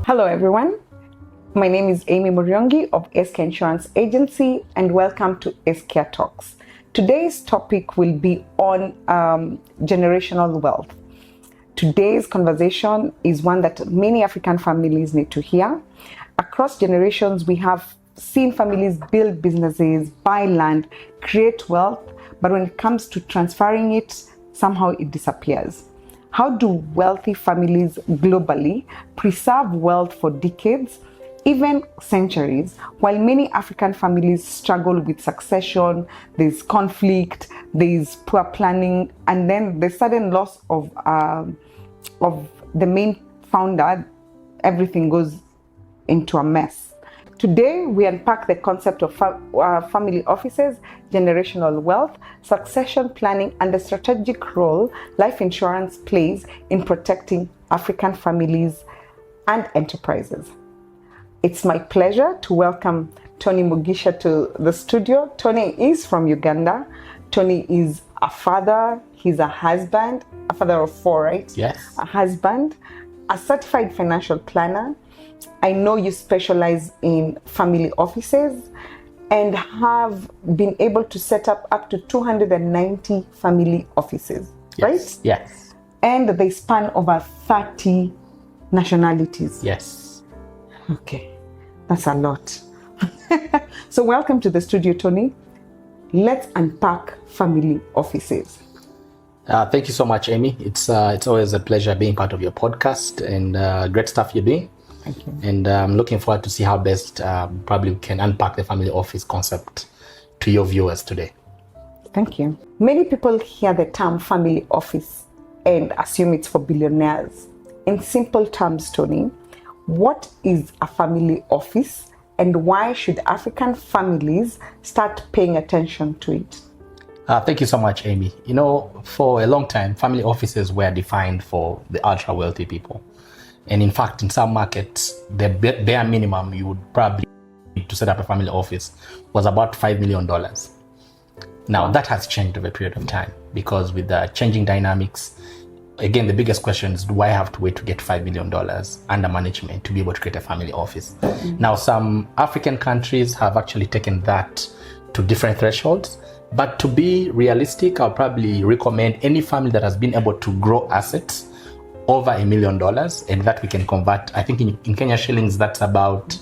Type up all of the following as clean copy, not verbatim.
Hello everyone, my name is Amy Muriongi of SK Insurance Agency and welcome to SK Talks. Today's topic will be on generational wealth. Today's conversation is one that many African families need to hear. Across generations, we have seen families build businesses, buy land, create wealth, but when it comes to transferring it, somehow it disappears. How do wealthy families globally preserve wealth for decades, even centuries, while many African families struggle with succession, there's conflict, there's poor planning, and then the sudden loss of the main founder, everything goes into a mess. Today, we unpack the concept of family offices, generational wealth, succession planning, and the strategic role life insurance plays in protecting African families and enterprises. It's my pleasure to welcome Tonny Mugisha to the studio. Tonny is from Uganda. Tonny is a father, he's a husband, a father of four, right? Yes. A husband, a certified financial planner. I know you specialize in family offices and have been able to set up to 290 family offices, Yes. right? Yes. And they span over 30 nationalities. Yes. Okay, that's a lot. So welcome to the studio, Tonny. Let's unpack family offices. Thank you so much, Amy. It's always a pleasure being part of your podcast and great stuff you're doing. Thank you. And I'm looking forward to see how best probably we can unpack the family office concept to your viewers today. Thank you. Many people hear the term family office and assume it's for billionaires. In simple terms, Tonny, what is a family office and why should African families start paying attention to it? Thank you so much, Amy. You know, for a long time, family offices were defined for the ultra wealthy people. And in fact, in some markets, the bare minimum you would probably need to set up a family office was about $5 million. Now, that has changed over a period of time because with the changing dynamics, again, the biggest question is, do I have to wait to get $5 million under management to be able to create a family office? Mm-hmm. Now, some African countries have actually taken that to different thresholds. But to be realistic, I'll probably recommend any family that has been able to grow assets over $1 million, and that we can convert. I think in Kenya shillings, that's about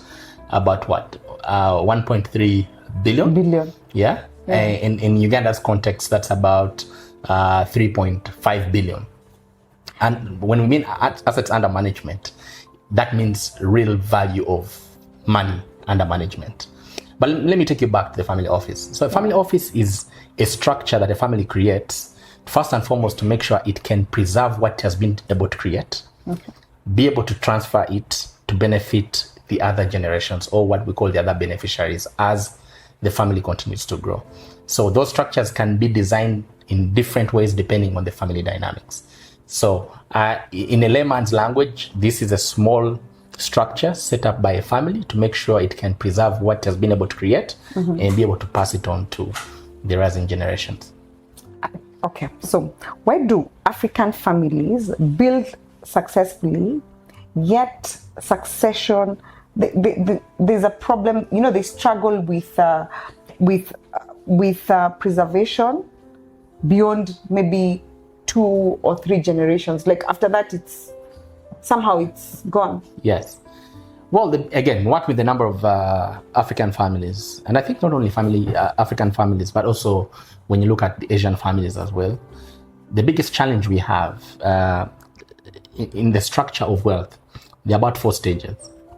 what? 1.3 billion? Yeah. In Uganda's context, that's about 3.5 billion. And when we mean assets under management, that means real value of money under management. But let me take you back to the family office. So a family office is a structure that a family creates first and foremost to make sure it can preserve what it has been able to create, be able to transfer it to benefit the other generations or what we call the other beneficiaries as the family continues to grow. So those structures can be designed in different ways depending on the family dynamics. So in a layman's language, this is a small structure set up by a family to make sure it can preserve what it has been able to create and be able to pass it on to the rising generations. Okay, so why do African families build successfully, yet succession, there's a problem, you know, they struggle with preservation beyond maybe 2 or 3 generations. Like after that, it's gone. Yes. Well, again, what with the number of African families, and I think not only African families, but also when you look at the Asian families as well, the biggest challenge we have in the structure of wealth, there are about 4 stages.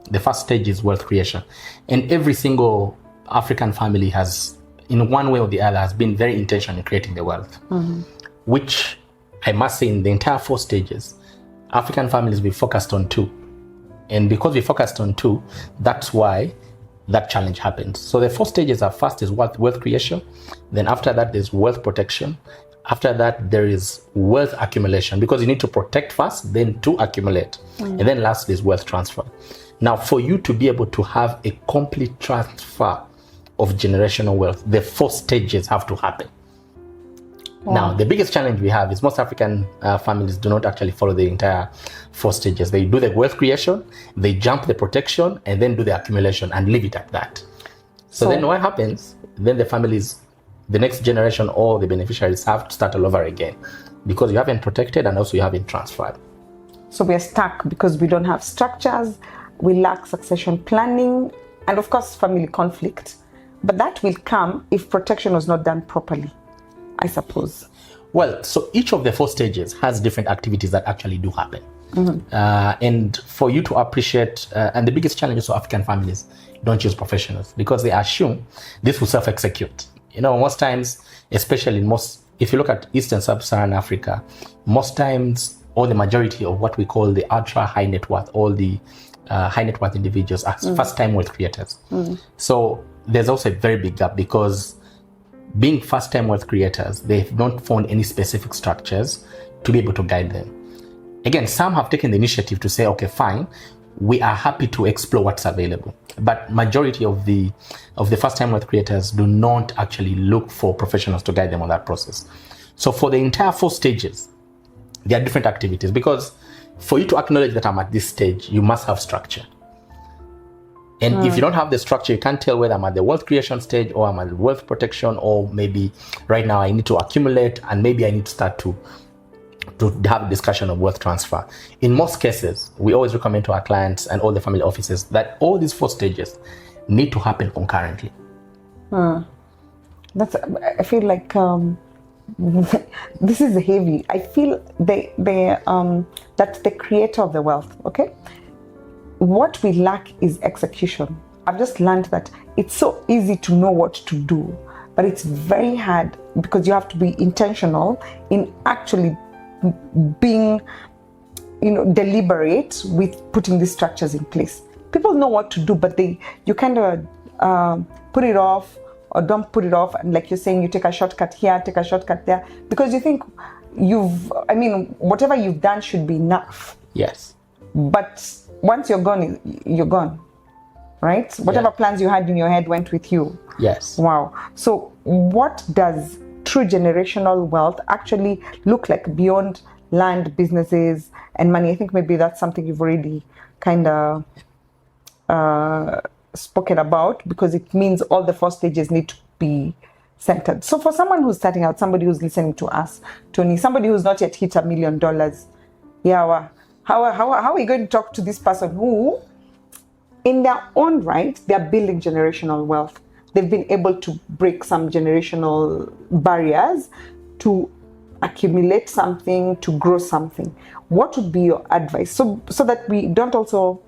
The first stage is wealth creation. And every single African family has, in one way or the other, has been very intentional in creating the wealth, which I must say in the entire 4 stages, African families, we focused on 2. And because we focused on 2, that's why that challenge happens. So the 4 stages are: first is wealth creation. Then after that, there's wealth protection. After that, there is wealth accumulation, because you need to protect first, then to accumulate. And then last is wealth transfer. Now, for you to be able to have a complete transfer of generational wealth, the 4 stages have to happen. Now, the biggest challenge we have is most African families do not actually follow the entire 4 stages. They do the wealth creation, they jump the protection, and then do the accumulation and leave it at that. So then what happens? Then the families, the next generation, all the beneficiaries have to start all over again because you haven't protected and also you haven't transferred. So we are stuck because we don't have structures, we lack succession planning, and of course, family conflict. But that will come if protection was not done properly, I suppose. Well, so each of the 4 stages has different activities that actually do happen. And for you to appreciate, and the biggest challenge for African families, don't use professionals because they assume this will self-execute. You know, most times, especially if you look at East and Sub-Saharan Africa, most times, or the majority of what we call the ultra high net worth, all the high net worth individuals are first-time wealth creators. So there's also a very big gap because being first-time wealth creators, they've not found any specific structures to be able to guide them. Again, some have taken the initiative to say, okay, fine, we are happy to explore what's available. But majority of the first-time wealth creators do not actually look for professionals to guide them on that process. So for the entire 4 stages, there are different activities because for you to acknowledge that I'm at this stage, you must have structure. And if you don't have the structure, you can't tell whether I'm at the wealth creation stage or I'm at the wealth protection, or maybe right now I need to accumulate and maybe I need to start to have a discussion of wealth transfer. In most cases, we always recommend to our clients and all the family offices that all these 4 stages need to happen concurrently. I feel like this is heavy. I feel that's the creator of the wealth, okay? What we lack is execution. I've just learned that it's so easy to know what to do, but it's very hard because you have to be intentional in actually being, deliberate with putting these structures in place. People know what to do, but you kind of put it off or don't put it off. And like you're saying, you take a shortcut here, take a shortcut there, because you think whatever you've done should be enough. Yes. But once you're gone, you're gone, right? Whatever plans you had in your head went with you. Yes. Wow. So what does true generational wealth actually look like beyond land, businesses, and money? I think maybe that's something you've already kind of spoken about, because it means all the 4 stages need to be centered. So for someone who's starting out, somebody who's listening to us, Tony, somebody who's not yet hit $1 million, how are we going to talk to this person who, in their own right, they're building generational wealth? They've been able to break some generational barriers to accumulate something, to grow something. What would be your advice? So that we don't also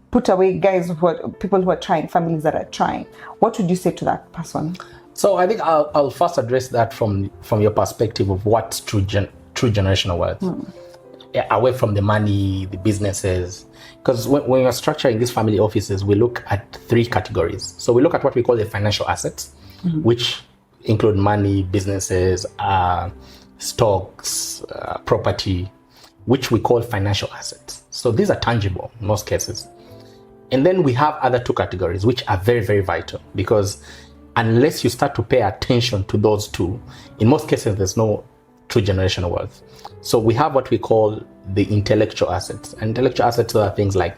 put away people who are trying, families that are trying. What would you say to that person? So I think I'll first address that from your perspective of what's true generational wealth. Away from the money, the businesses. Because when we're structuring these family offices, we look at 3 categories. So we look at what we call the financial assets, which include money, businesses, stocks, property, which we call financial assets. So these are tangible in most cases. And then we have other 2 categories, which are very, very vital, because unless you start to pay attention to those 2, in most cases, there's no true generational wealth. So we have what we call the intellectual assets. And intellectual assets are things like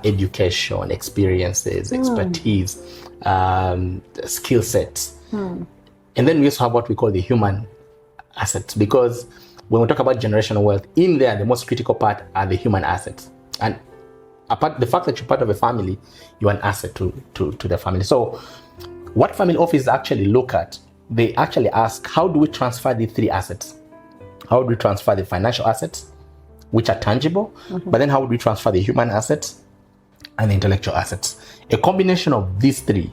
education, experiences, expertise, skill sets. And then we also have what we call the human assets, because when we talk about generational wealth, in there, the most critical part are the human assets. And apart the fact that you're part of a family, you're an asset to the family. So what family offices actually look at, they actually ask, how do we transfer the 3 assets? How do we transfer the financial assets, which are tangible, but then how would we transfer the human assets and the intellectual assets? A combination of these 3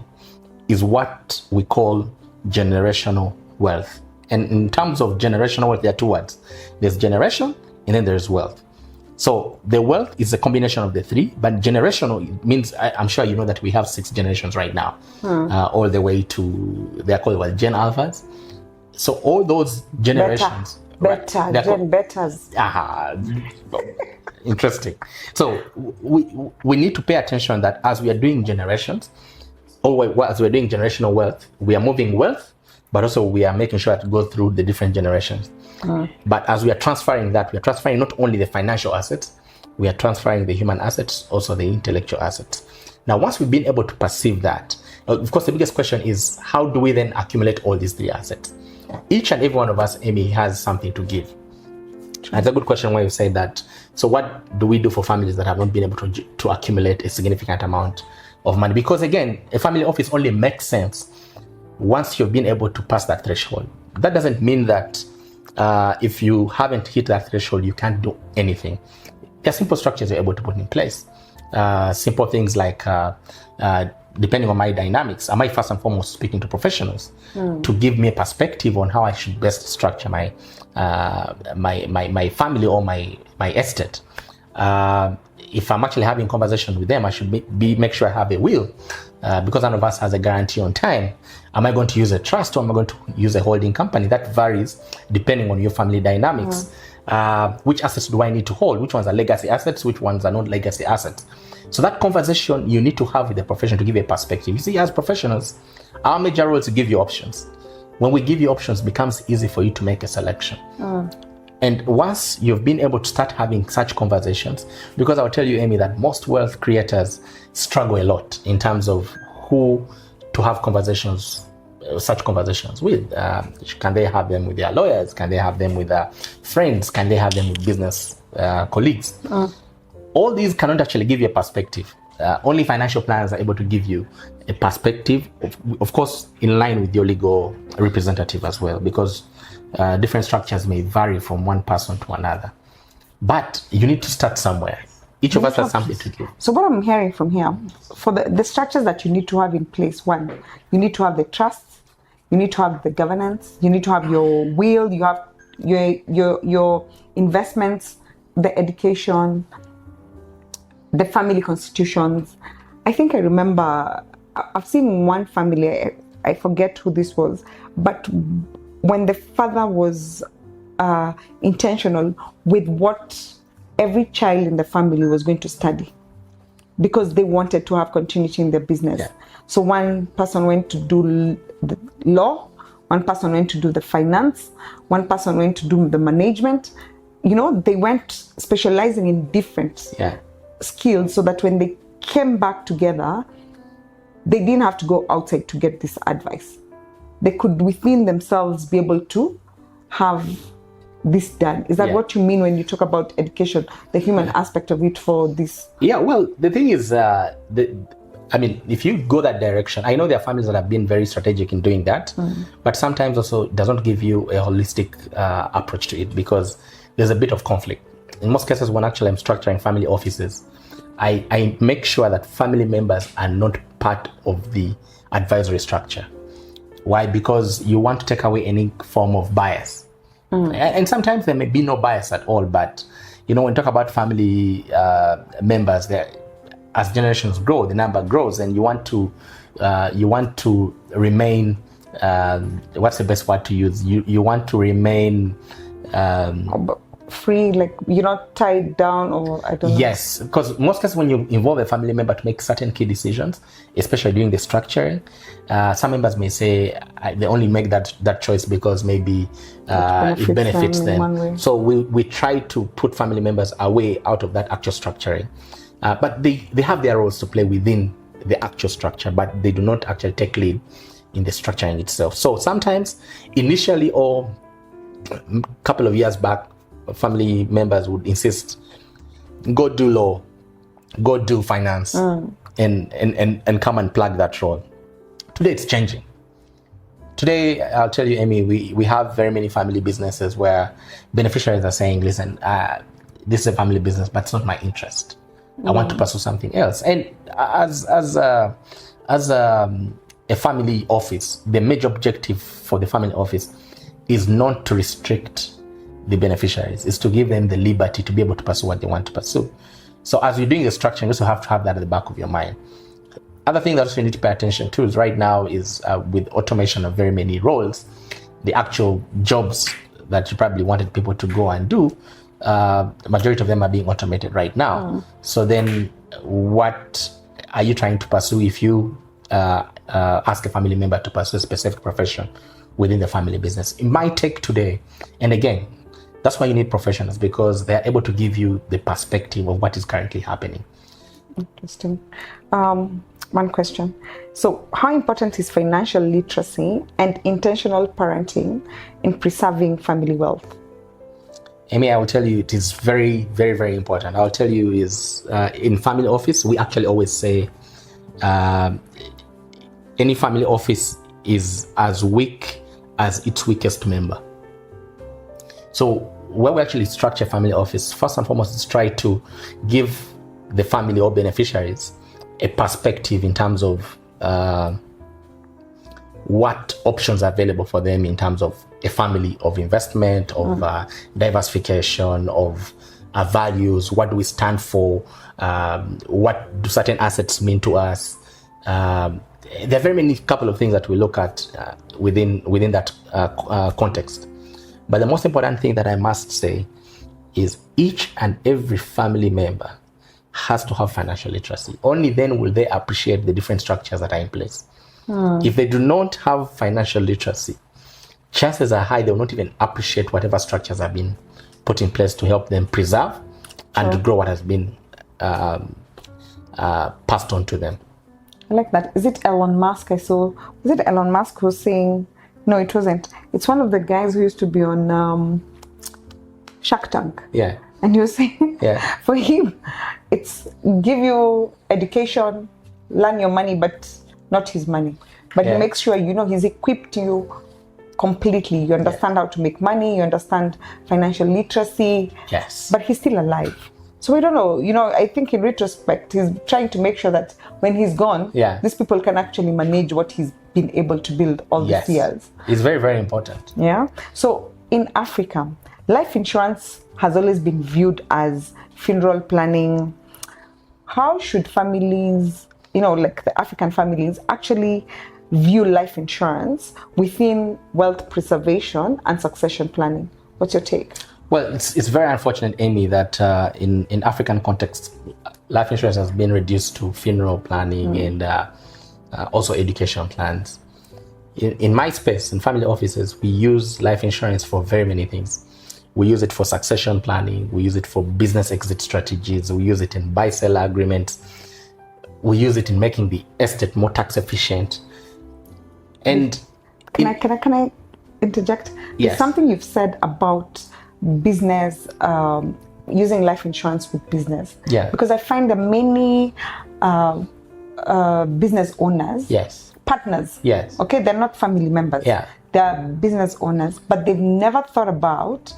is what we call generational wealth. And in terms of generational wealth, there are 2 words. There's generation and then there's wealth. So the wealth is a combination of the 3, but generational means, I'm sure you know that we have 6 generations right now, all the way to, they're called Gen Alphas. So all those generations. Gen Betas. Interesting. So we need to pay attention that as we are doing generations, as we're doing generational wealth, we are moving wealth, but also we are making sure to go through the different generations. But as we are transferring that, we are transferring not only the financial assets, we are transferring the human assets, also the intellectual assets. Now, once we've been able to perceive that, of course, the biggest question is, how do we then accumulate all these three assets? Each and every one of us, Amy, has something to give. And it's a good question where you say that. So what do we do for families that have not been able to accumulate a significant amount of money? Because again, a family office only makes sense once you've been able to pass that threshold. That doesn't mean that if you haven't hit that threshold, you can't do anything. There are simple structures you're able to put in place. Simple things like, depending on my dynamics, am I first and foremost speaking to professionals to give me a perspective on how I should best structure my family or my estate? If I'm actually having conversations with them, I should make sure I have a will, because none of us has a guarantee on time. Am I going to use a trust or am I going to use a holding company? That varies depending on your family dynamics. Which assets do I need to hold? Which ones are legacy assets? Which ones are not legacy assets? So that conversation you need to have with the profession to give a perspective. You see, as professionals, our major role is to give you options. When we give you options, it becomes easy for you to make a selection. And once you've been able to start having such conversations, because I'll tell you, Amy, that most wealth creators struggle a lot in terms of who to have such conversations with. Can they have them with their lawyers? Can they have them with their friends? Can they have them with business colleagues? All these cannot actually give you a perspective. Only financial planners are able to give you a perspective, of course, in line with your legal representative as well, because different structures may vary from one person to another. But you need to start somewhere. Each of us has something to give. So what I'm hearing from here, for the structures that you need to have in place, one, you need to have the trusts, you need to have the governance, you need to have your will, you have your investments, the education, the family constitutions. I think I remember, I've seen one family, I forget who this was, but when the father was intentional with what every child in the family was going to study, because they wanted to have continuity in their business. Yeah. So one person went to do the law, one person went to do the finance, one person went to do the management. You know, they went specializing in different skills so that when they came back together, they didn't have to go outside to get this advice. They could within themselves be able to have this done. Is that what you mean when you talk about education, the human aspect of it for this? Yeah, well, the thing is, if you go that direction, I know there are families that have been very strategic in doing that, but sometimes also it doesn't give you a holistic approach to it, because there's a bit of conflict. In most cases, when actually I'm structuring family offices, I make sure that family members are not part of the advisory structure. Why? Because you want to take away any form of bias. And sometimes there may be no bias at all, but when you talk about family members, as generations grow, the number grows, and you want to remain. What's the best word to use? You want to remain free, like you're not tied down, or I don't know. Yes, because most cases when you involve a family member to make certain key decisions, especially during the structuring, some members may say they only make that choice because maybe it benefits them. So we try to put family members away out of that actual structuring. But they have their roles to play within the actual structure, but they do not actually take lead in the structuring itself. So sometimes initially, or a couple of years back, family members would insist, go do law, go do finance, and come and plug that role. Today it's changing. Today, I'll tell you, Amy, we have very many family businesses where beneficiaries are saying, listen, this is a family business, but it's not my interest. I want to pursue something else. And as a family office, the major objective for the family office is not to restrict the beneficiaries, is to give them the liberty to be able to pursue what they want to pursue. So as you're doing the structure, you also have to have that at the back of your mind. Other thing that also you need to pay attention to is right now is with automation of very many roles, the actual jobs that you probably wanted people to go and do, majority of them are being automated right now. So then what are you trying to pursue if you ask a family member to pursue a specific profession within the family business. It might take today, and again, that's why you need professionals, because they're able to give you the perspective of what is currently happening. Interesting. One question. So, how important is financial literacy and intentional parenting in preserving family wealth? Amy, I will tell you it is very, very, very important. I'll tell you is in family office, we actually always say any family office is as weak as its weakest member. So when we actually structure family office, first and foremost, is try to give the family or beneficiaries a perspective in terms of what options are available for them in terms of a family of investment, of diversification, of values, what do we stand for, what do certain assets mean to us. There are very many couple of things that we look at within that context. But the most important thing that I must say is each and every family member has to have financial literacy. Only then will they appreciate the different structures that are in place. If they do not have financial literacy, chances are high they will not even appreciate whatever structures have been put in place to help them preserve and to grow what has been passed on to them. I like that. Is it Elon Musk I saw? Was it Elon Musk who was saying, no, it wasn't. It's one of the guys who used to be on Shark Tank. Yeah. And he was saying, for him, it's give you education, learn your money, but not his money. But he makes sure, he's equipped you completely. You understand how to make money, you understand financial literacy. Yes. But he's still alive. So we don't know, I think in retrospect, he's trying to make sure that when he's gone, these people can actually manage what he's been able to build all these years. It's very, very important. Yeah. So in Africa, life insurance has always been viewed as funeral planning. How should families, like the African families, actually view life insurance within wealth preservation and succession planning? What's your take? Well, it's very unfortunate, Amy, that in African context, life insurance has been reduced to funeral planning and also education plans. In my space, in family offices, we use life insurance for very many things. We use it for succession planning. We use it for business exit strategies. We use it in buy-sell agreements. We use it in making the estate more tax efficient. And can I interject? Yes. There's something you've said about business, using life insurance with business. Yeah. Because I find that many business owners, partners, okay, they're not family members. Yeah. They're business owners, but they've never thought about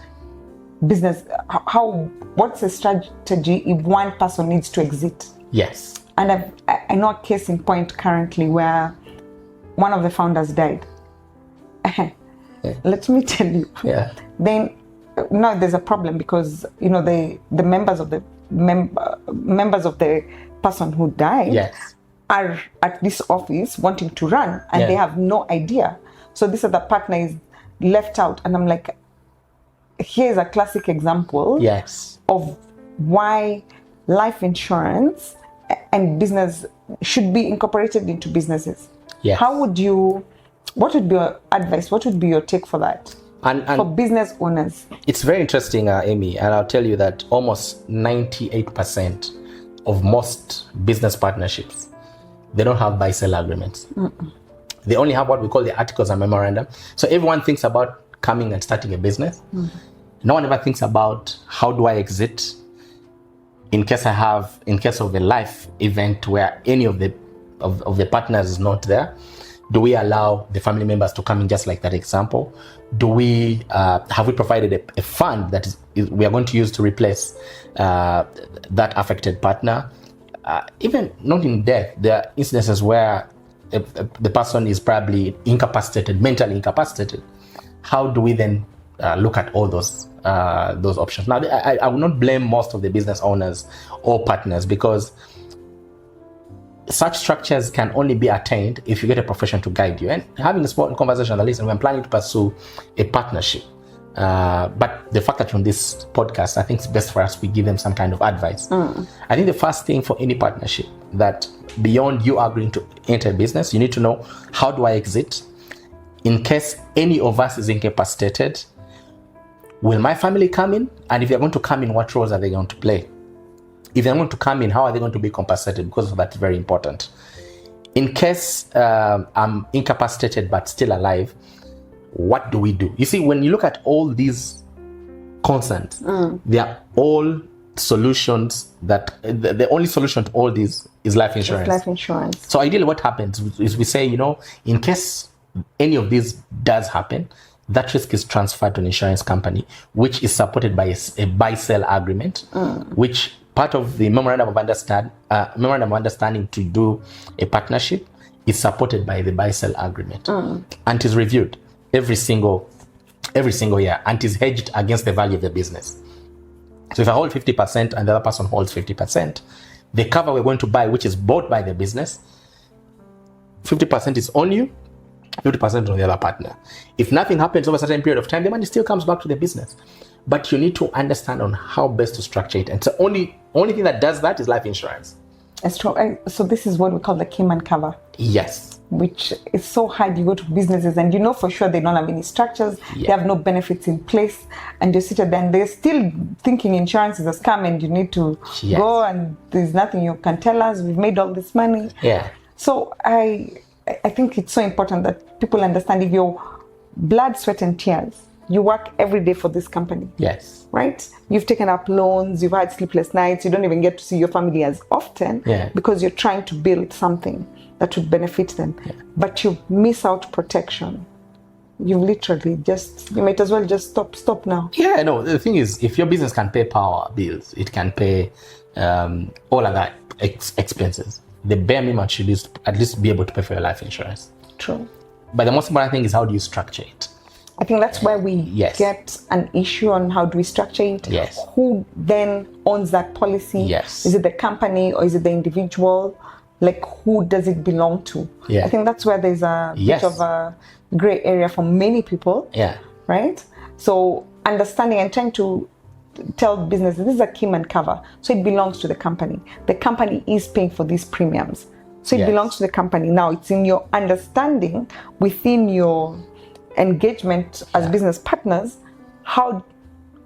business. What's the strategy if one person needs to exit? Yes. And I know a case in point currently where one of the founders died. Let me tell you. Then now there's a problem because the members of the members of the person who died are at this office wanting to run, and they have no idea. So this other partner is left out, and I'm like, here's a classic example of why life insurance and business should be incorporated into businesses. How would you, what would be your advice? What would be your take for that? And for business owners? It's very interesting, Amy, and I'll tell you that almost 98% of most business partnerships, they don't have buy-sell agreements. They only have what we call the articles and memorandum. So everyone thinks about coming and starting a business. No one ever thinks about how do I exit in case of a life event where any of the partners is not there. Do we allow the family members to come in just like that example? Do we have we provided a fund that we are going to use to replace that affected partner? Even not in death, there are instances where the person is probably incapacitated, mentally incapacitated. How do we then look at all those options? Now, I will not blame most of the business owners or partners, because such structures can only be attained if you get a profession to guide you. And having a small conversation, listen, when I'm planning to pursue a partnership, But the fact that you're on this podcast, I think it's best for us we give them some kind of advice. I think the first thing for any partnership, that beyond you agreeing to enter a business, you need to know, how do I exit? In case any of us is incapacitated, will my family come in? And if they're going to come in, what roles are they going to play? If they're going to come in, how are they going to be compensated? Because that's very important. In case I'm incapacitated but still alive, what do we do? You see, when you look at all these concerns, they are all solutions that the only solution to all these is life insurance. Life insurance. So ideally what happens is we say, in case any of these does happen, that risk is transferred to an insurance company, which is supported by a buy-sell agreement, which part of the memorandum of understanding to do a partnership is supported by the buy-sell agreement, and is reviewed every single year, and is hedged against the value of the business. So if I hold 50% and the other person holds 50%, the cover we're going to buy, which is bought by the business, 50% is on you, 50% on the other partner. If nothing happens over a certain period of time, the money still comes back to the business. But you need to understand on how best to structure it. And so only thing that does that is life insurance. So this is what we call the Cayman cover. Yes. Which is so hard. You go to businesses and for sure they don't have any structures. Yeah. They have no benefits in place. And you sit there and they're still thinking insurance is a scam and you need to go and there's nothing you can tell us. We've made all this money. Yeah. So I think it's so important that people understand, if your blood, sweat and tears, you work every day for this company. Yes. Right? You've taken up loans, you've had sleepless nights, you don't even get to see your family as often because you're trying to build something that would benefit them. Yeah. But you miss out protection. You literally you might as well just stop now. Yeah, no, the thing is, if your business can pay power bills, it can pay all other expenses. The bare minimum should at least be able to pay for your life insurance. True. But the most important thing is, how do you structure it? I think that's where we get an issue on how do we structure it. Yes. Who then owns that policy? Yes. Is it the company or is it the individual? Like, who does it belong to? Yeah. I think that's where there's a bit of a gray area for many people. Yeah. Right? So understanding and trying to tell businesses, this is a Cayman cover, so it belongs to the company. The company is paying for these premiums. So it belongs to the company. Now it's in your understanding within your engagement as business partners,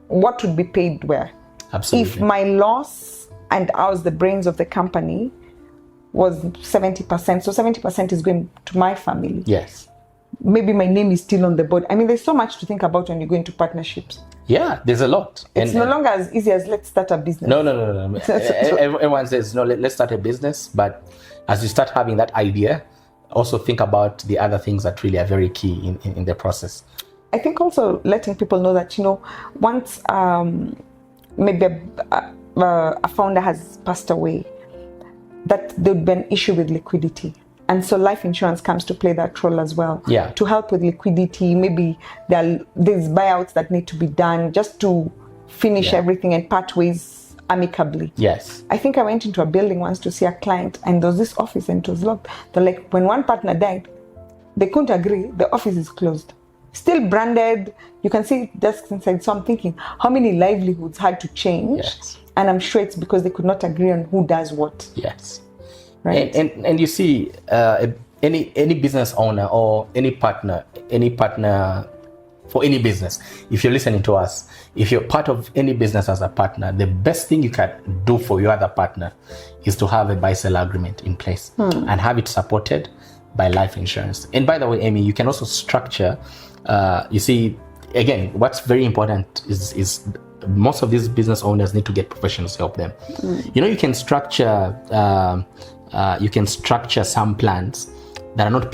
what would be paid where. Absolutely. If my loss and I was the brains of the company was 70%, so 70% is going to my family. Yes. Maybe my name is still on the board. I mean, there's so much to think about when you go into partnerships. Yeah, there's a lot. It's no longer as easy as let's start a business. No. Everyone says, no, let's start a business. But as you start having that idea, also think about the other things that really are very key in the process. I think also letting people know that, once maybe a founder has passed away, that there would be an issue with liquidity. And so life insurance comes to play that role as well. Yeah. To help with liquidity, maybe there's buyouts that need to be done just to finish everything and part ways amicably. Yes. I think I went into a building once to see a client and there was this office and it was locked. They're like, when one partner died, they couldn't agree, the office is closed. Still branded, you can see desks inside. So I'm thinking, how many livelihoods had to change? Yes. And I'm sure it's because they could not agree on who does what. Yes. Right. And you see, any business owner or any partner for any business, if you're listening to us, if you're part of any business as a partner, the best thing you can do for your other partner is to have a buy-sell agreement in place and have it supported by life insurance. And by the way, Amy, you can also structure, you see, again, what's very important is most of these business owners need to get professionals to help them. You can structure some plans that are not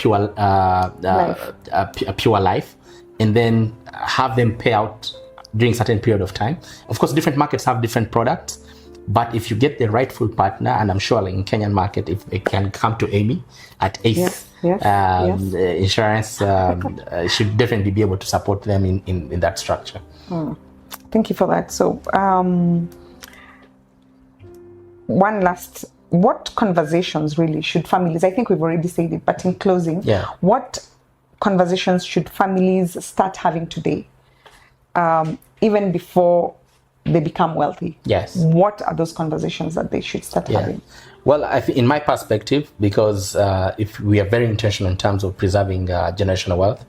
pure life, and then have them pay out during a certain period of time. Of course, different markets have different products, but if you get the rightful partner, and I'm sure like in Kenyan market, if it can come to Amy at ACE Insurance, should definitely be able to support them in that structure. Thank you for that. So one last, what conversations really should families, I think we've already said it, but in closing, what conversations should families start having today even before they become wealthy? Yes. What are those conversations that they should start having? Well, I think in my perspective, because if we are very intentional in terms of preserving generational wealth,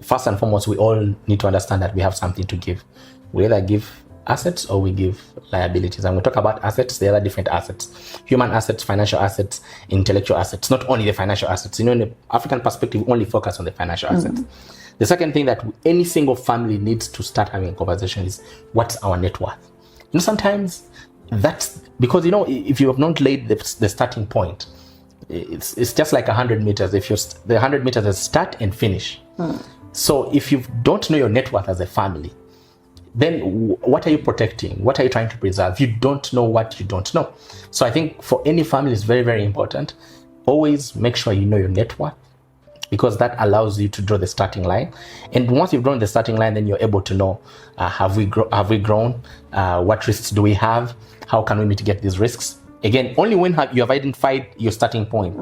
first and foremost, we all need to understand that we have something to give. We either give assets or we give liabilities. And we talk about assets, there are different assets: human assets, financial assets, intellectual assets, not only the financial assets. In the African perspective, we only focus on the financial assets. The second thing that any single family needs to start having a conversation is, what's our net worth? Sometimes that's because, if you have not laid the starting point, it's just like 100 meters. If the 100 meters is start and finish. So if you don't know your net worth as a family, then what are you protecting? What are you trying to preserve? You don't know what you don't know. So I think for any family, it's very, very important. Always make sure you know your net worth, because that allows you to draw the starting line. And once you've drawn the starting line, then you're able to know, have we grown? What risks do we have? How can we mitigate these risks? Again, only when you have identified your starting point,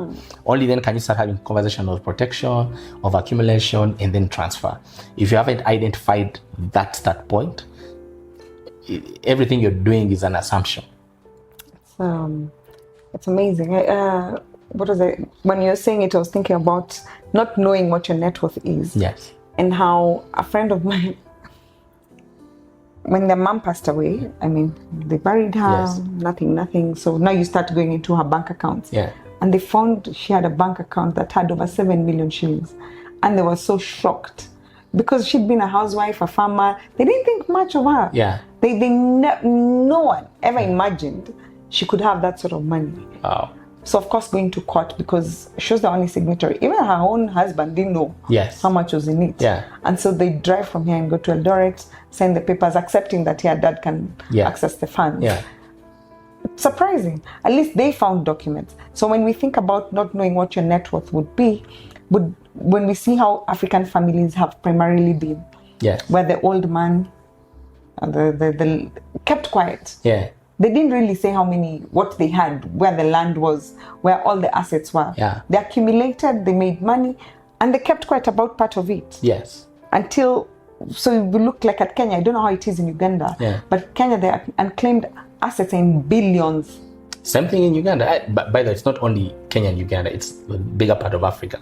only then can you start having conversation of protection, of accumulation, and then transfer. If you haven't identified that start point, everything you're doing is an assumption. It's amazing. What was it? When you're saying it, I was thinking about not knowing what your net worth is. Yes. And how a friend of mine, when their mom passed away, they buried her, Yes. nothing. So now you start going into her bank accounts. Yeah. And they found she had a bank account that had over 7 million shillings. And they were so shocked because she'd been a housewife, a farmer. They didn't think much of her. Yeah. No one ever imagined she could have that sort of money. Wow. So of course going to court, because she was the only signatory. Even her own husband didn't know how much was in it. Yeah. And so they drive from here and go to Eldoret, sign the papers, accepting that her dad can access the funds. Yeah. Surprising. At least they found documents. So when we think about not knowing what your net worth would be, when we see how African families have primarily been, where the old man, the kept quiet. Yeah. They didn't really say what they had, where the land was, where all the assets were. Yeah. They accumulated, they made money, and they kept quiet about part of it. Yes. So we look like at Kenya, I don't know how it is in Uganda, but Kenya, their unclaimed assets are in billions. Same thing in Uganda. By the way, it's not only Kenya and Uganda, it's a bigger part of Africa.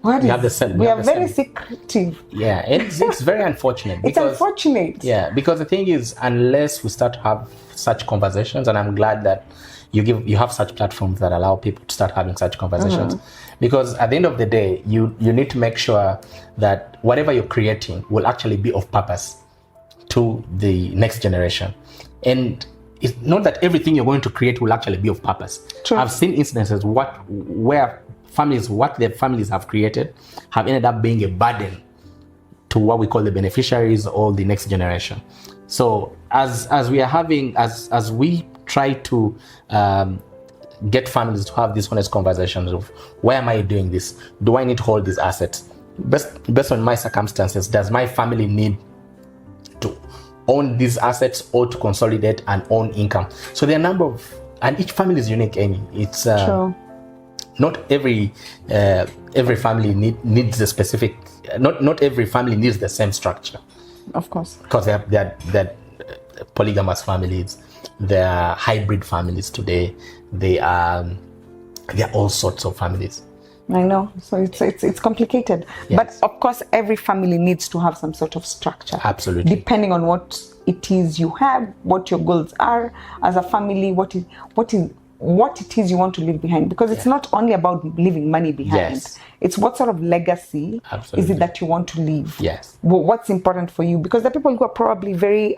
We are very secretive. Yeah, it's very unfortunate. It's unfortunate. Yeah, because the thing is, unless we start to have such conversations, and I'm glad that you have such platforms that allow people to start having such conversations, because at the end of the day, you need to make sure that whatever you're creating will actually be of purpose to the next generation. And it's not that everything you're going to create will actually be of purpose. True. I've seen instances where what their families have created have ended up being a burden to what we call the beneficiaries or the next generation. So as we try to get families to have these honest conversations of, why am I doing this? Do I need to hold these assets? Based on my circumstances, does my family need to own these assets or to consolidate and own income? So there are and each family is unique, Amy. It's True. Not every family needs a specific. Not every family needs the same structure. Of course. Because they're polygamous families, there are hybrid families today. There are all sorts of families. I know. So it's complicated. Yes. But of course, every family needs to have some sort of structure. Absolutely. Depending on what it is you have, what your goals are as a family, what it is you want to leave behind, because it's not only about leaving money behind. Yes. It's what sort of legacy is it that you want to leave. Yes. What's important for you, because there are people who are probably very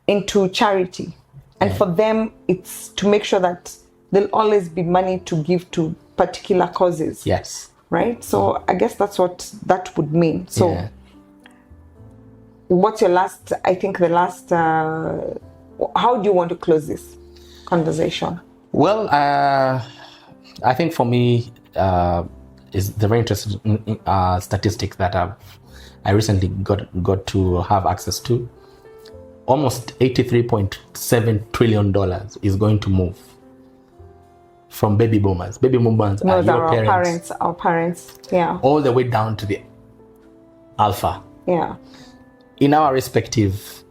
into charity, and for them it's to make sure that there'll always be money to give to particular causes. Yes. Right. So I guess that's what that would mean. So what's your last, how do you want to close this conversation? Well, I think for me is the very interesting statistic that I recently got to have access to. Almost $83.7 trillion is going to move from baby boomers. Baby boomers are your Our parents, yeah. All the way down to the alpha Yeah. in our respective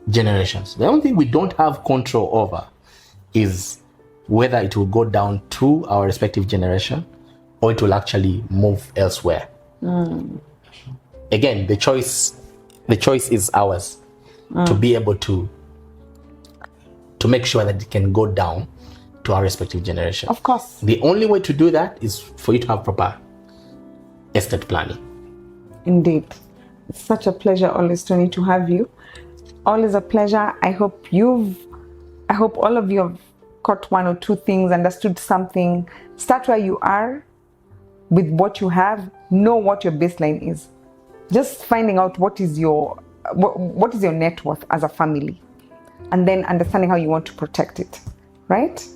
generations. The only thing we don't have control over is whether it will go down to our respective generation or it will actually move elsewhere. Again, the choice is ours to be able to make sure that it can go down to our respective generation. Of course. The only way to do that is for you to have proper estate planning. Indeed. It's such a pleasure always, Tony, to have you. Always a pleasure. I hope all of you have caught one or two things, understood something. Start where you are with what you have. Know what your baseline is. Just finding out what is your net worth as a family, and then understanding how you want to protect it, right?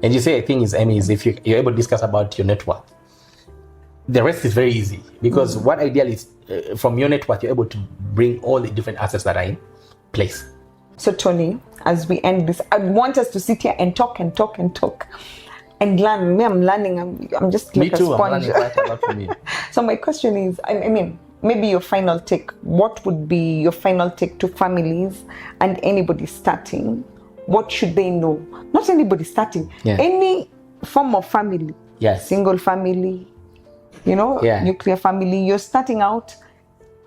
And you say the thing is, Amy, is if you're able to discuss about your net worth, the rest is very easy, because what ideally is from your net worth, you're able to bring all the different assets that are in place. So Tony, as we end this, I want us to sit here and talk and learn. Me, I'm learning. I'm just like Me too, a sponge. I'm learning quite a lot from you. So my question is, I mean, maybe your final take. What would be your final take to families and anybody starting? What should they know? Not anybody starting. Yeah. Any form of family. Yes. Single family, nuclear family. You're starting out.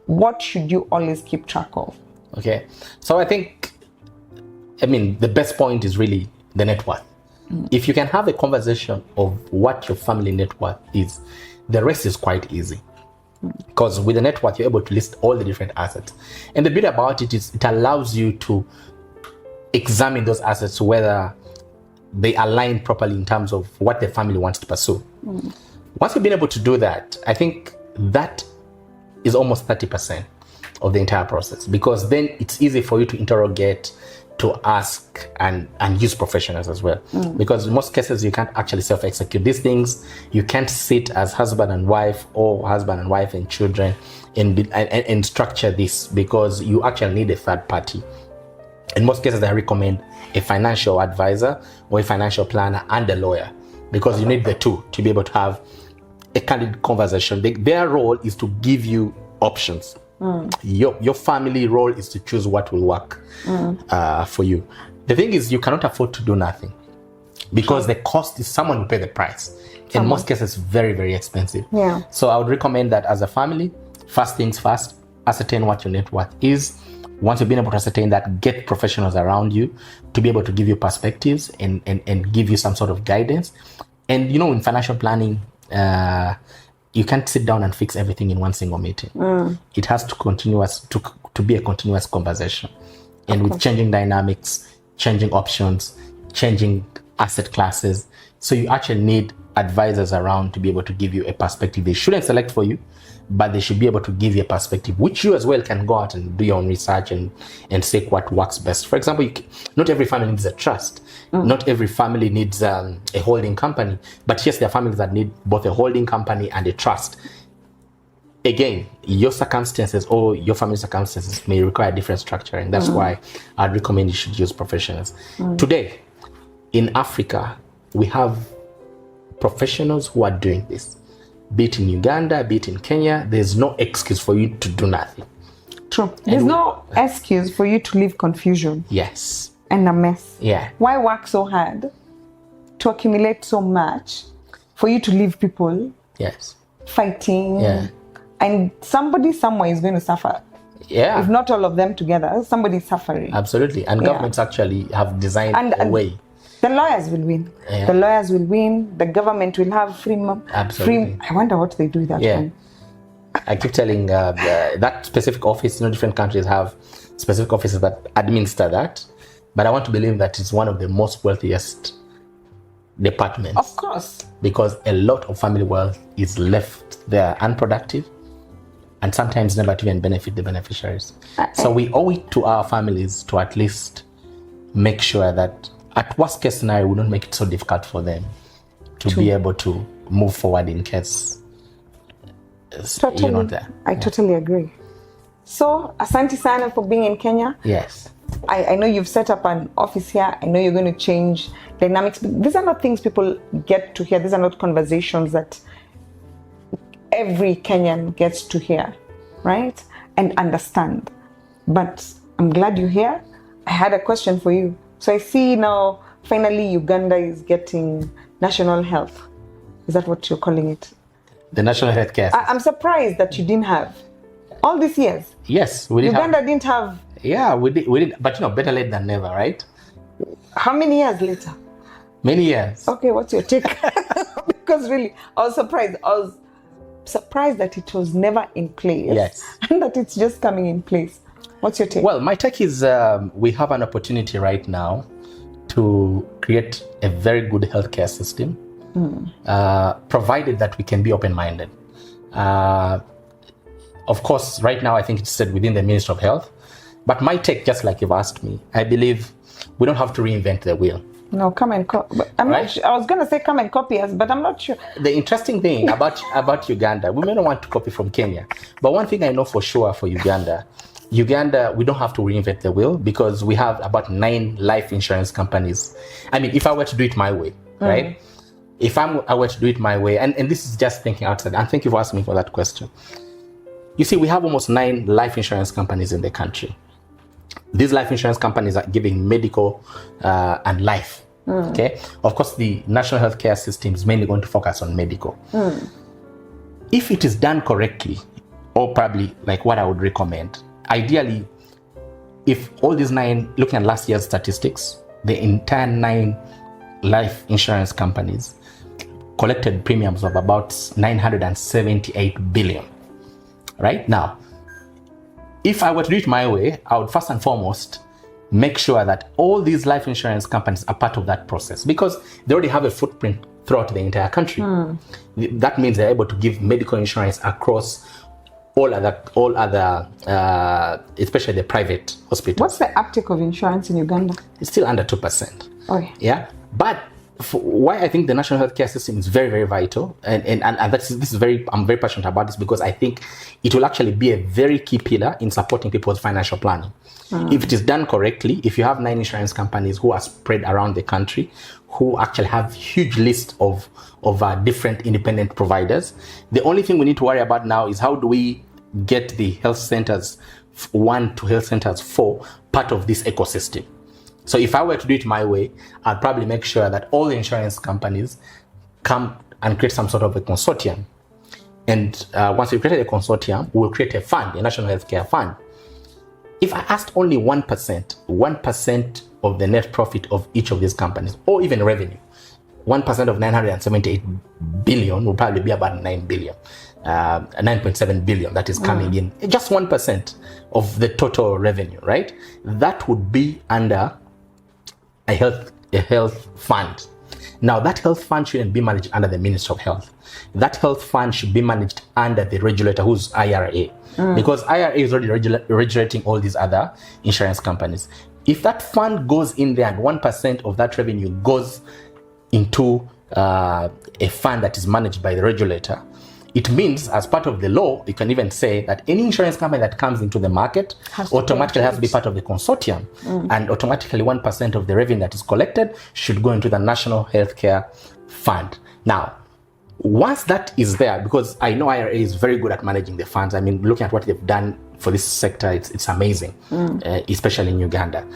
What should you always keep track of? Okay. So I think, the best point is really the net worth. If you can have a conversation of what your family net worth is, the rest is quite easy. Because with the net worth, you're able to list all the different assets. And the bit about it is it allows you to examine those assets, whether they align properly in terms of what the family wants to pursue. Once you've been able to do that, I think that is almost 30% of the entire process, because then it's easy for you to interrogate, to ask, and use professionals as well. Because in most cases, you can't actually self-execute these things. You can't sit as husband and wife, or husband and wife and children and structure this, because you actually need a third party. In most cases, I recommend a financial advisor or a financial planner and a lawyer, because you need the two to be able to have a candid conversation. Their role is to give you options. Your family role is to choose what will work for you. The thing is, you cannot afford to do nothing, because the cost is someone will pay the price. In most cases, very, very expensive. Yeah. So I would recommend that as a family, first things first, ascertain what your net worth is. Once you've been able to ascertain that, get professionals around you to be able to give you perspectives and give you some sort of guidance. And in financial planning, you can't sit down and fix everything in one single meeting. It has to be a continuous conversation. And with changing dynamics, changing options, changing asset classes. So you actually need advisors around to be able to give you a perspective. They shouldn't select for you, but they should be able to give you a perspective, which you as well can go out and do your own research and see what works best. For example, not every family needs a trust. Not every family needs a holding company. But yes, there are families that need both a holding company and a trust. Again, your circumstances or your family circumstances may require different structure, and that's why I'd recommend you should use professionals. Today, in Africa, we have professionals who are doing this. Be it in Uganda, be it in Kenya, there's no excuse for you to do nothing. True. There's no excuse for you to leave confusion. Yes. And a mess. Yeah. Why work so hard to accumulate so much for you to leave people fighting? Yeah. And somebody somewhere is going to suffer. Yeah. If not all of them together, somebody's suffering. Absolutely. And governments actually have designed a way. The lawyers will win. Yeah. The lawyers will win. The government will have free. Absolutely. I wonder what they do with that one. I keep telling that specific office, different countries have specific offices that administer that. But I want to believe that it's one of the most wealthiest departments. Of course. Because a lot of family wealth is left there unproductive and sometimes never to even benefit the beneficiaries. So we owe it to our families to at least make sure that at worst case scenario, we don't make it so difficult for them to be able to move forward in case you're not there. I totally agree. So, asante sana for being in Kenya. Yes. I know you've set up an office here. I know you're going to change dynamics. These are not things people get to hear. These are not conversations that every Kenyan gets to hear, right? and understand. But I'm glad you're here. I had a question for you. So I see now, finally, Uganda is getting national health. Is that what you're calling it? The national health care. I'm surprised that you didn't have all these years. Yes, we did. Uganda didn't have. Yeah, we did. But better late than never, right? How many years later? Many years. Okay, what's your take? Because really, I was surprised that it was never in place. Yes. And that it's just coming in place. What's your take? Well, my take is we have an opportunity right now to create a very good healthcare system, provided that we can be open-minded. Of course, right now, I think it's said within the Ministry of Health. But my take, just like you've asked me, I believe we don't have to reinvent the wheel. No, come and copy. I'm Right? not sure. I was going to say come and copy us, but I'm not sure. The interesting thing about Uganda, we may not want to copy from Kenya, but one thing I know for sure for Uganda, we don't have to reinvent the wheel because we have about 9 life insurance companies. I mean, if I were to do it my way, right? If I were to do it my way, and this is just thinking outside, and thank you for asking me for that question. You see, we have almost 9 life insurance companies in the country. These life insurance companies are giving medical and life. Okay. Of course, the national healthcare system is mainly going to focus on medical. If it is done correctly, or probably like what I would recommend, ideally, if all these 9, looking at last year's statistics, the entire 9 life insurance companies collected premiums of about 978 billion. Right now, if I were to do it my way, I would first and foremost make sure that all these life insurance companies are part of that process because they already have a footprint throughout the entire country. That means they're able to give medical insurance across all other, especially the private hospitals. What's the uptake of insurance in Uganda? It's still under 2%. Okay. Yeah, but why I think the national healthcare system is very, very vital, and I'm very passionate about this because I think it will actually be a very key pillar in supporting people's financial planning. If it is done correctly, if you have 9 insurance companies who are spread around the country, who actually have huge list of different independent providers, the only thing we need to worry about now is how do we get the health centers 1 to health centers 4 part of this ecosystem. So if I were to do it my way, I'd probably make sure that all the insurance companies come and create some sort of a consortium. And once we create a consortium, we'll create a fund, a national healthcare fund. If I asked only 1% of the net profit of each of these companies, or even revenue, 1% of 978 billion will probably be about 9 billion, 9.7 billion that is coming in. Just 1% of the total revenue, right? That would be under a health fund. Now, that health fund shouldn't be managed under the Ministry of Health. That health fund should be managed under the regulator, who's IRA, because IRA is already regulating all these other insurance companies. If that fund goes in there and 1% of that revenue goes into a fund that is managed by the regulator, it means, as part of the law, you can even say that any insurance company that comes into the market automatically has to be part of the consortium. And automatically 1% of the revenue that is collected should go into the National Healthcare Fund. Now, once that is there, because I know IRA is very good at managing the funds. I mean, looking at what they've done for this sector, it's amazing, especially in Uganda.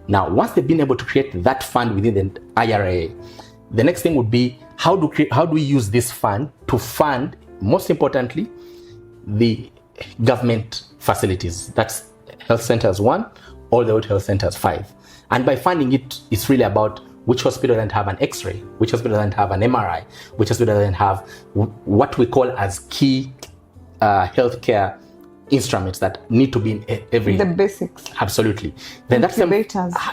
Now, once they've been able to create that fund within the IRA, the next thing would be how do we use this fund to fund, most importantly, the government facilities. That's health centers 1 all the way to health centers 5. And by funding it, it's really about which hospital doesn't have an X-ray, which hospital doesn't have an MRI, which hospital doesn't have what we call as key healthcare instruments that need to be in every... The basics. Absolutely. Then that's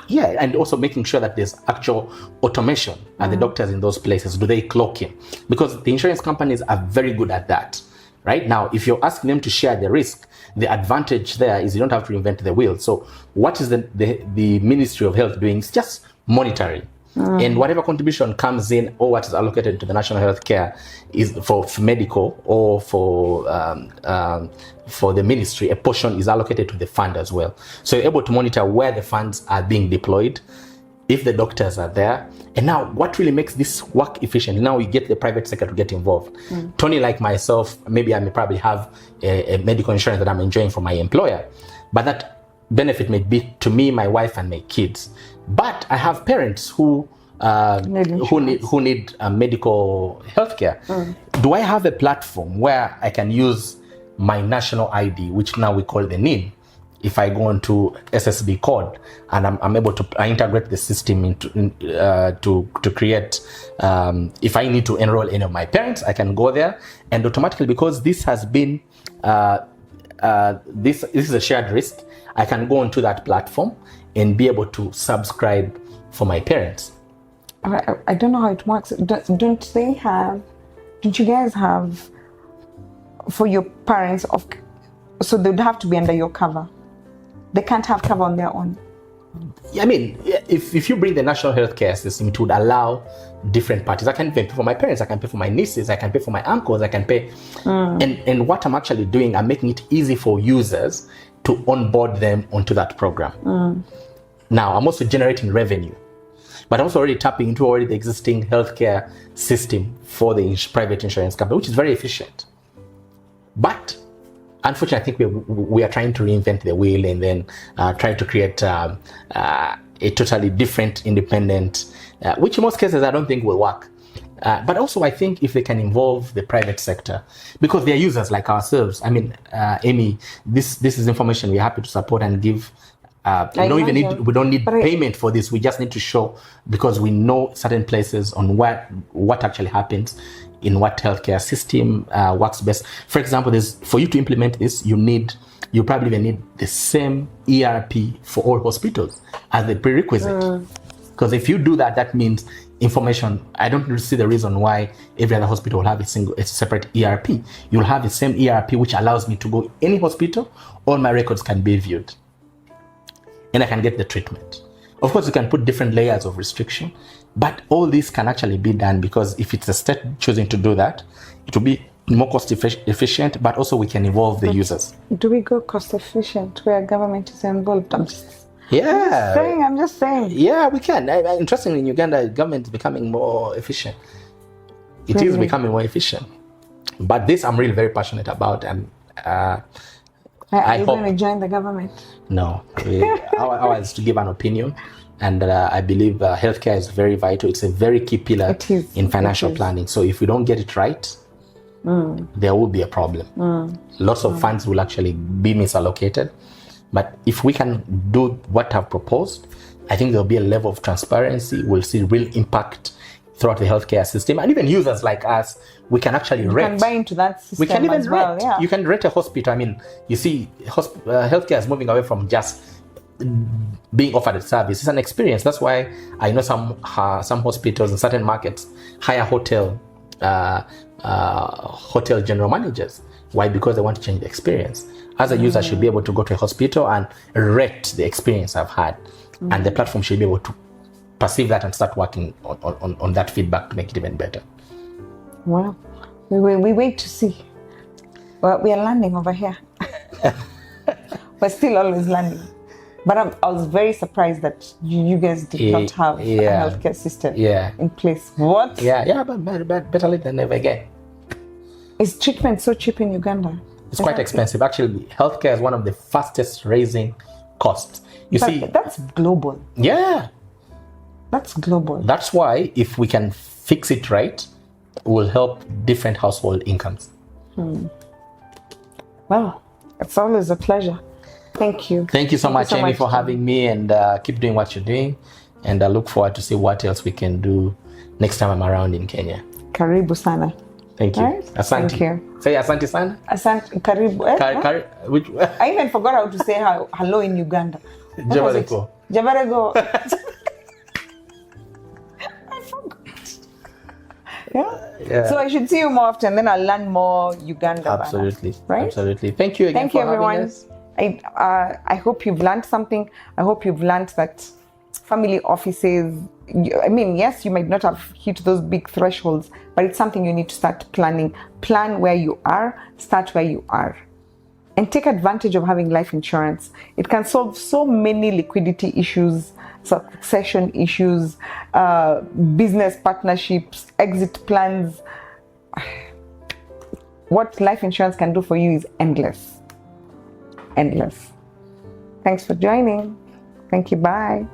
yeah, and also making sure that there's actual automation at the doctors in those places. Do they clock in? Because the insurance companies are very good at that. Right now, if you're asking them to share the risk, the advantage there is you don't have to reinvent the wheel. So what is the Ministry of Health doing? It's just monitoring. And whatever contribution comes in or what is allocated to the national health care is for medical or for the ministry, a portion is allocated to the fund as well. So you're able to monitor where the funds are being deployed. if the doctors are there. And now what really makes this work efficient? Now we get the private sector to get involved. Tony, like myself, maybe I may probably have a medical insurance that I'm enjoying from my employer, but that benefit may be to me, my wife, and my kids. But I have parents who need medical healthcare. Do I have a platform where I can use my national ID, which now we call the NIN? If I go into SSB code and I'm able to integrate the system to create, if I need to enroll any of my parents, I can go there and automatically, because this has been, this is a shared risk, I can go onto that platform and be able to subscribe for my parents. I don't know how it works. Don't you guys have for your parents so they would have to be under your cover? They can't have cover on their own. I mean, if you bring the national healthcare system, it would allow different parties. I can pay for my parents, I can pay for my nieces, I can pay for my uncles, I can pay. And what I'm actually doing, I'm making it easy for users to onboard them onto that program. Now, I'm also generating revenue, but I'm also already tapping into the existing healthcare system for the private insurance company, which is very efficient. But unfortunately, I think we are trying to reinvent the wheel and then try to create a totally different, independent, which in most cases I don't think will work. But also, I think if they can involve the private sector, because they are users like ourselves. I mean, Amy, this is information we're happy to support and give. We don't need payment for this. We just need to show, because we know certain places on what actually happens in what healthcare system works best. For example, for you to implement this, you probably even need the same ERP for all hospitals as the prerequisite. Because if you do that, that means information. I don't see the reason why every other hospital will have a separate ERP. You'll have the same ERP, which allows me to go any hospital, all my records can be viewed, and I can get the treatment. Of course, you can put different layers of restriction, but all this can actually be done, because if it's a state choosing to do that, it will be more cost efficient, but also we can involve the users. Do we go cost efficient where government is involved? I'm just saying. Yeah, we can. Interestingly, in Uganda, government is becoming more efficient. It is becoming more efficient. But this I'm really very passionate about, and are you going to join the government? No. Ours is to give an opinion. And I believe healthcare is very vital. It's a very key pillar in financial planning. So if we don't get it right, there will be a problem. Lots of funds will actually be misallocated. But if we can do what I've proposed, I think there'll be a level of transparency. We'll see real impact throughout the healthcare system. And even users like us, we can actually rate. You can buy into that system. We can even as well, rate. Yeah. You can rate a hospital. I mean, you see, healthcare is moving away from just being offered a service. It's an experience. That's why I know some hospitals in certain markets hire hotel general managers. Why? Because they want to change the experience. As a user, I should be able to go to a hospital and rate the experience I've had, and the platform should be able to perceive that and start working on that feedback to make it even better. Well, we wait to see. Well, we are learning over here. We're still always learning. But I was very surprised that you guys did not have a healthcare system in place. What? Yeah, but better late than never again. Is treatment so cheap in Uganda? It's quite expensive. Actually, healthcare is one of the fastest raising costs. That's global. Yeah. That's global. That's why if we can fix it right, it will help different household incomes. Well, it's always a pleasure. Thank you. Thank you so much, Amy, for having me, and keep doing what you're doing. And I look forward to see what else we can do next time I'm around in Kenya. Karibu sana. Thank you. Right? Asante. Thank you. Say asante sana. Asante. Karibu. I even forgot how to say hello in Uganda. Jabarego. Jabarego. I forgot. Yeah. So I should see you more often, then I'll learn more Uganda. Absolutely. Right? Absolutely. Thank you again for everyone. having us. I hope you've learned something. I hope you've learned that family offices, I mean, yes, you might not have hit those big thresholds, but it's something you need to start planning. Plan where you are, start where you are. and take advantage of having life insurance. It can solve so many liquidity issues, succession issues, business partnerships, exit plans. What life insurance can do for you is endless. Endless. Thanks for joining. Thank you. Bye.